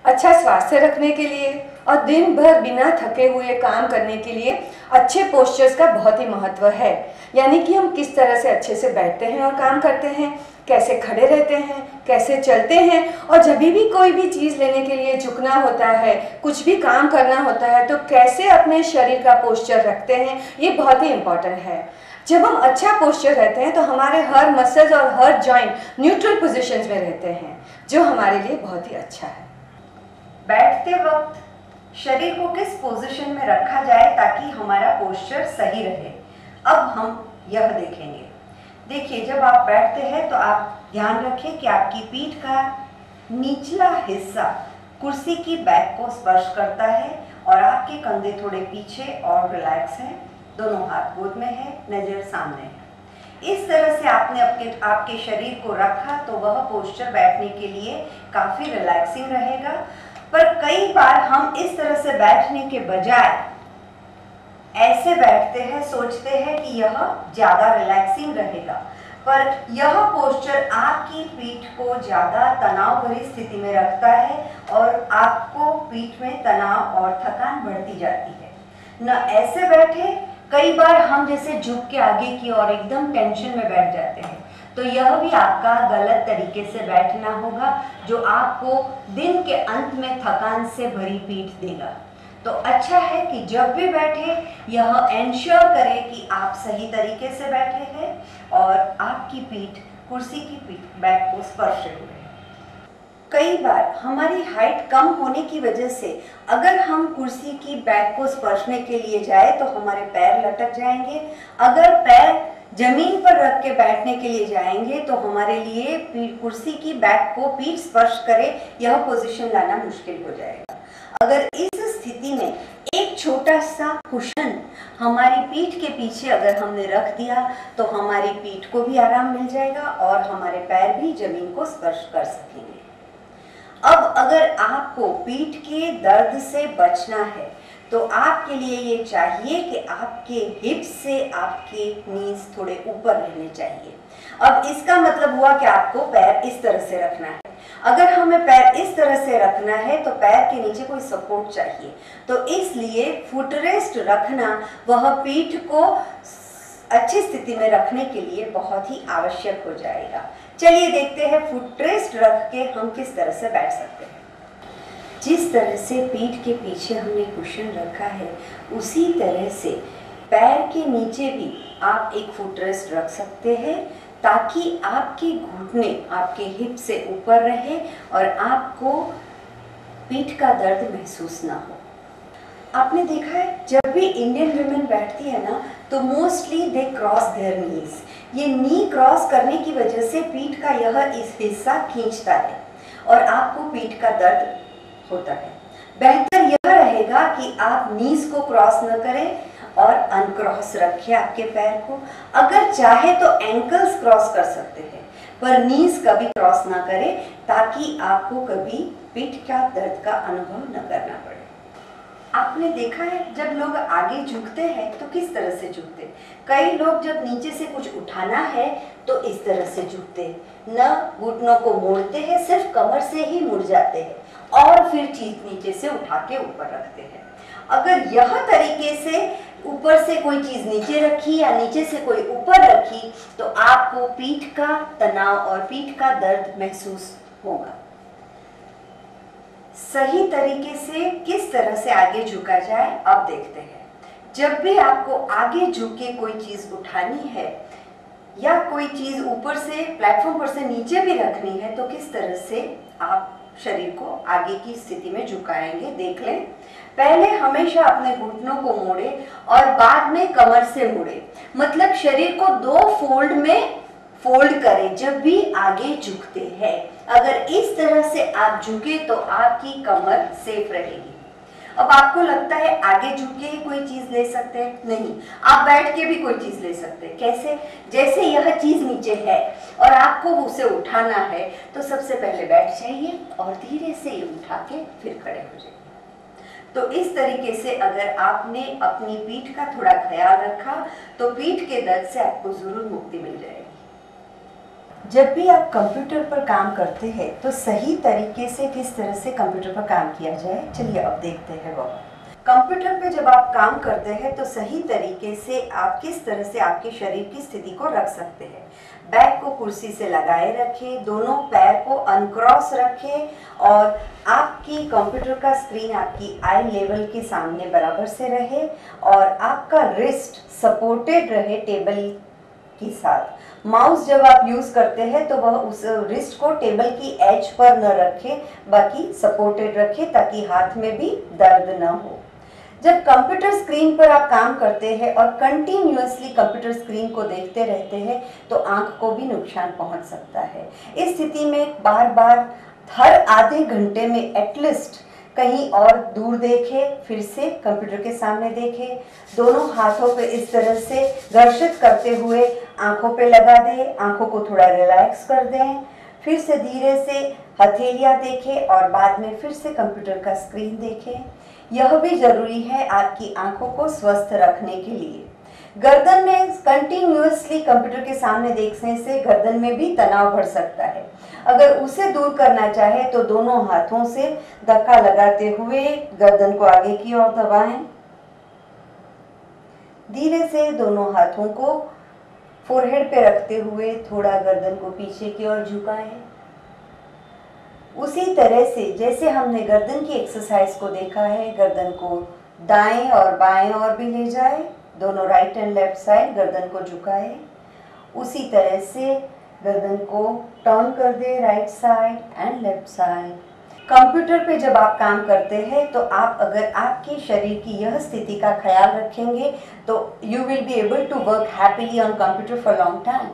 अच्छा स्वास्थ्य रखने के लिए और दिन भर बिना थके हुए काम करने के लिए अच्छे पोस्चर्स का बहुत ही महत्व है। यानी कि हम किस तरह से अच्छे से बैठते हैं और काम करते हैं, कैसे खड़े रहते हैं, कैसे चलते हैं, और जब भी कोई भी चीज़ लेने के लिए झुकना होता है, कुछ भी काम करना होता है, तो कैसे अपने शरीर का पोस्चर रखते हैं, ये बहुत ही इम्पॉर्टेंट है। जब हम अच्छा पोस्चर रहते हैं तो हमारे हर मसल्स और हर जॉइंट न्यूट्रल पोजीशंस में रहते हैं, जो हमारे लिए बहुत ही अच्छा है। बैठते वक्त शरीर को किस पोजीशन में रखा जाए ताकि हमारा पोस्चर सही रहे, अब हम यह देखेंगे। देखिए, जब आप बैठते हैं तो आप ध्यान रखें कि आपकी पीठ का निचला हिस्सा कुर्सी की बैक को स्पर्श करता है और आपके कंधे थोड़े पीछे और रिलैक्स हैं, दोनों हाथ गोद में है, नज़र सामने है। इस तरह से आपने आपके शरीर को रखा तो वह पोस्चर बैठने के लिए काफ़ी रिलैक्सिंग रहेगा। पर कई बार हम इस तरह से बैठने के बजाय ऐसे बैठते हैं, सोचते हैं कि यह ज़्यादा रिलैक्सिंग रहेगा, पर यह पोस्चर आपकी पीठ को ज़्यादा तनाव भरी स्थिति में रखता है और आपको पीठ में तनाव और थकान बढ़ती जाती है। न ऐसे बैठे, कई बार हम जैसे झुक के आगे की ओर एकदम टेंशन में बैठ जाते हैं, तो यह भी आपका गलत तरीके से बैठना होगा, जो आपको दिन के अंत में थकान से भरी पीठ देगा। तो अच्छा है कि जब भी बैठे यह एंश्योर करें कि आप सही तरीके से बैठे हैं और आपकी पीठ कुर्सी की पीठ बैक को स्पर्श हुए। कई बार हमारी हाइट कम होने की वजह से अगर हम कुर्सी की बैक को स्पर्शने के लिए जाए तो हमारे पैर लटक जाएंगे। अगर पैर जमीन पर रख के बैठने के लिए जाएंगे तो हमारे लिए कुर्सी की बैक को पीठ स्पर्श करे, यह पोजीशन लाना मुश्किल हो जाएगा। अगर इस स्थिति में एक छोटा सा कुशन हमारी पीठ के पीछे अगर हमने रख दिया तो हमारी पीठ को भी आराम मिल जाएगा और हमारे पैर भी जमीन को स्पर्श कर सकेंगे। अब अगर आपको पीठ के दर्द से बचना है तो आपके लिए ये चाहिए कि आपके हिप से आपके नीज थोड़े ऊपर रहने चाहिए। अब इसका मतलब हुआ कि आपको पैर इस तरह से रखना है। अगर हमें पैर इस तरह से रखना है तो पैर के नीचे कोई सपोर्ट चाहिए, तो इसलिए फुटरेस्ट रखना वह पीठ को अच्छी स्थिति में रखने के लिए बहुत ही आवश्यक हो जाएगा। चलिए देखते हैं फुटरेस्ट रख के हम किस तरह से बैठ सकते हैं। जिस तरह से पीठ के पीछे हमने कुशन रखा है उसी तरह से पैर के नीचे भी आप एक फुटरेस्ट रख सकते हैं, ताकि आपके घुटने आपके हिप से ऊपर रहे और आपको पीठ का दर्द महसूस ना हो। आपने देखा है जब भी इंडियन वुमेन बैठती है ना तो मोस्टली दे क्रॉस देयर नीज। ये नी क्रॉस करने की वजह से पीठ का यह इस हिस्सा खींचता है और आपको पीठ का दर्द होता है। बेहतर यह रहेगा कि आप नीज को क्रॉस न करें और अनक्रॉस रखें आपके पैर को। अगर चाहे तो एंकल्स क्रॉस कर सकते हैं, पर नीज कभी क्रॉस ना करें, ताकि आपको कभी पीठ का दर्द का अनुभव न करना पड़े। आपने देखा है जब लोग आगे झुकते हैं तो किस तरह से झुकते हैं। कई लोग जब नीचे से कुछ उठाना है तो इस तरह से झुकते हैं, न घुटनों को मोड़ते हैं, सिर्फ कमर से ही मुड़ जाते हैं और फिर चीज नीचे से उठा के ऊपर रखते हैं। अगर यह तरीके से ऊपर से कोई चीज नीचे रखी या नीचे से कोई ऊपर रखी तो आपको पीठ का तनाव और पीठ का दर्द महसूस होगा। सही तरीके से किस तरह से आगे झुका जाए अब देखते हैं। जब भी आपको आगे झुक के कोई चीज उठानी है या कोई चीज ऊपर से प्लेटफॉर्म पर से नीचे भी रखनी है तो किस तरह से आप शरीर को आगे की स्थिति में झुकाएंगे देख लें। पहले हमेशा अपने घुटनों को मोड़े और बाद में कमर से मुड़े, मतलब शरीर को दो फोल्ड में फोल्ड करें जब भी आगे झुकते हैं। अगर इस तरह से आप झुके तो आपकी कमर सेफ रहेगी। अब आपको लगता है आगे झुक के ही कोई चीज ले सकते हैं, नहीं, आप बैठ के भी कोई चीज ले सकते हैं। कैसे? जैसे यह चीज नीचे है और आपको उसे उठाना है तो सबसे पहले बैठ जाइए और धीरे से ये उठा के फिर खड़े हो जाइए। तो इस तरीके से अगर आपने अपनी पीठ का थोड़ा ख्याल रखा तो पीठ के दर्द से आपको जरूर मुक्ति मिल जाएगी। जब भी आप कंप्यूटर पर काम करते हैं तो सही तरीके से किस तरह से कंप्यूटर पर काम किया जाए, चलिए अब देखते हैं वो। कंप्यूटर पे जब आप काम करते हैं तो सही तरीके से आप किस तरह से आपके शरीर की स्थिति को रख सकते हैं। बैक को कुर्सी से लगाए रखें, दोनों पैर को अनक्रॉस रखें और आपकी कंप्यूटर का स्क्रीन आपकी आई लेवल के सामने बराबर से रहे और आपका रिस्ट सपोर्टेड रहे टेबल के साथ। माउस जब आप यूज करते हैं तो वह उस रिस्ट को टेबल की एज पर न रखें, बाकी सपोर्टेड रखें ताकि हाथ में भी दर्द न हो। जब कंप्यूटर स्क्रीन पर आप काम करते हैं और कंटिन्यूअसली कंप्यूटर स्क्रीन को देखते रहते हैं तो आंख को भी नुकसान पहुंच सकता है। इस स्थिति में बार बार हर आधे घंटे में एटलीस्ट कहीं और दूर देखें, फिर से कंप्यूटर के सामने देखें, दोनों हाथों पे इस तरह से घर्षित करते हुए आंखों पे लगा दें, आंखों को थोड़ा रिलैक्स कर दें, फिर से धीरे से हथेलियां देखें और बाद में फिर से कंप्यूटर का स्क्रीन देखें। यह भी जरूरी है आपकी आंखों को स्वस्थ रखने के लिए। गर्दन में कंटिन्यूअसली कंप्यूटर के सामने देखने से गर्दन में भी तनाव बढ़ सकता है। अगर उसे दूर करना चाहे तो दोनों हाथों से धक्का लगाते हुए गर्दन को आगे की ओर दबाएं। धीरे से दोनों हाथों को फोरहेड पे रखते हुए थोड़ा गर्दन को पीछे की ओर झुकाएं। उसी तरह से जैसे हमने गर्दन की एक्सरसाइज को देखा है, गर्दन को दाएं और बाएं ओर भी ले जाए, दोनों राइट एंड लेफ्ट साइड गर्दन को झुकाए। उसी तरह से गर्दन को टर्न कर दे right side and left side. Computer पे जब आप काम करते हैं तो आप अगर आपके शरीर की यह स्थिति का ख्याल रखेंगे तो you will be able to work happily on computer for long time.